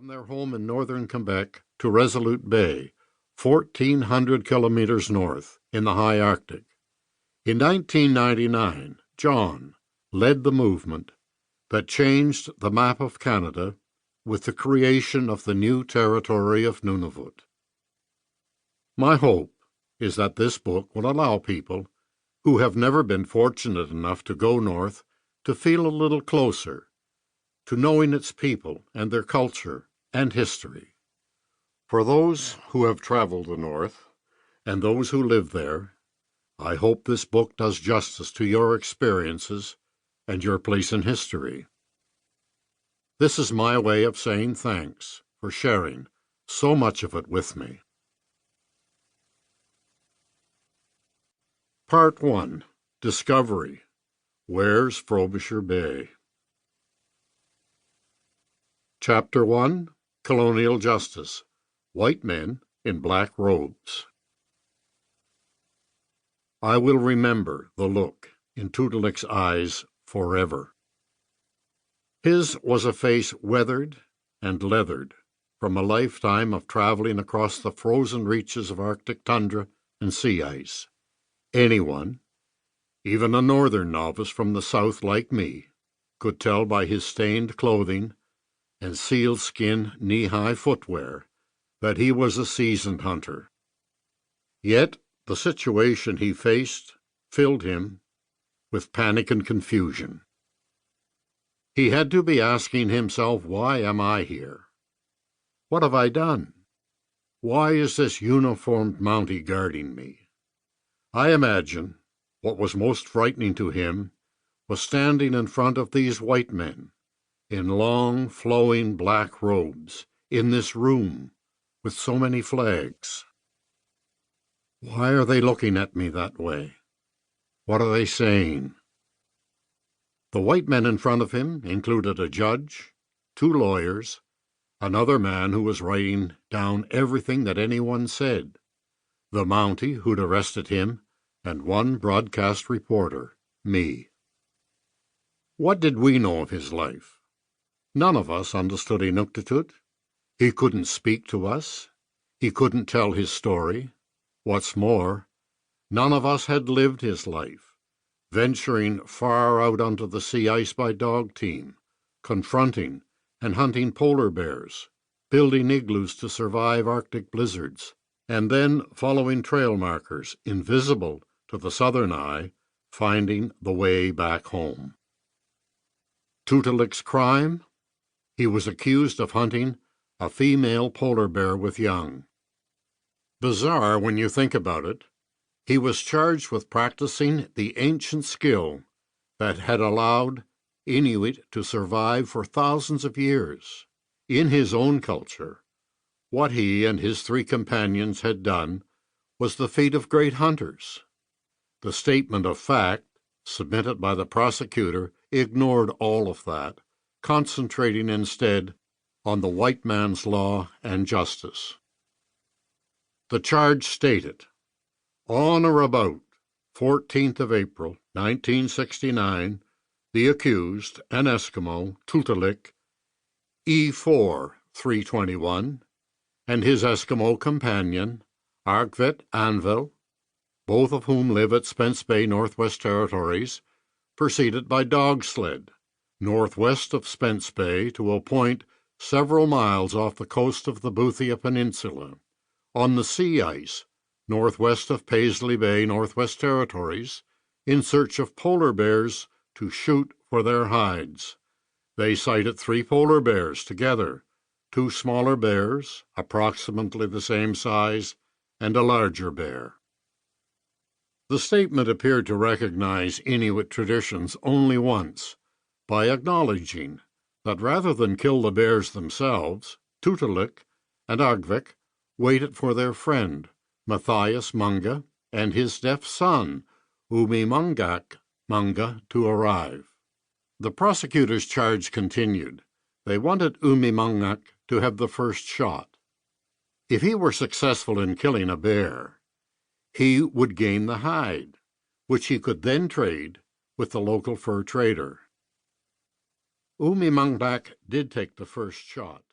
From their home in northern Quebec to Resolute Bay, 1,400 kilometers north in the high Arctic. In 1999, John led the movement that changed the map of Canada with the creation of the new territory of Nunavut. My hope is that this book will allow people who have never been fortunate enough to go north to feel a little closer to knowing its people and their culture and history. For those who have traveled the north and those who live there, I hope this book does justice to your experiences and your place in history. This is my way of saying thanks for sharing so much of it with me. Part 1. Discovery. Where's Frobisher Bay? Chapter 1. Colonial Justice. White Men in Black Robes. I will remember the look in Tutelik's eyes forever. His was a face weathered and leathered from a lifetime of traveling across the frozen reaches of Arctic tundra and sea ice. Anyone, even a northern novice from the south like me, could tell by his stained clothing and sealskin knee-high footwear that he was a seasoned hunter. Yet the situation he faced filled him with panic and confusion. He had to be asking himself, why am I here? What have I done? Why is this uniformed Mountie guarding me? I imagine what was most frightening to him was standing in front of these white men in long, flowing black robes in this room with so many flags. Why are they looking at me that way? What are they saying? The white men in front of him included a judge, 2 lawyers, another man who was writing down everything that anyone said, the Mountie who'd arrested him, and 1 broadcast reporter, me. What did we know of his life? None of us understood Inuktitut. He couldn't speak to us. He couldn't tell his story. What's more, none of us had lived his life, venturing far out onto the sea ice by dog team, confronting and hunting polar bears, building igloos to survive Arctic blizzards, and then following trail markers invisible to the southern eye, finding the way back home. Tutelik's crime? He was accused of hunting a female polar bear with young. Bizarre when you think about it, he was charged with practicing the ancient skill that had allowed Inuit to survive for thousands of years. In his own culture, what he and his 3 companions had done was the feat of great hunters. The statement of fact, submitted by the prosecutor, ignored all of that, concentrating instead on the white man's law and justice. The charge stated, on or about 14th of April, 1969, the accused, an Eskimo, Tutelik, E4 321, and his Eskimo companion, Arkvet Anvil, both of whom live at Spence Bay, Northwest Territories, proceeded by dog sled northwest of Spence Bay to a point several miles off the coast of the Boothia Peninsula, on the sea ice northwest of Paisley Bay, Northwest Territories, in search of polar bears to shoot for their hides. They sighted 3 polar bears together, 2 smaller bears, approximately the same size, and a larger bear. The statement appeared to recognize Inuit traditions only once, by acknowledging that rather than kill the bears themselves, Tutelik and Arkvik waited for their friend, Matthias Munga, and his deaf son, Umimangak Munga, to arrive. The prosecutor's charge continued. They wanted Umimangak to have the first shot. If he were successful in killing a bear, he would gain the hide, which he could then trade with the local fur trader. Umimangak did take the first shot.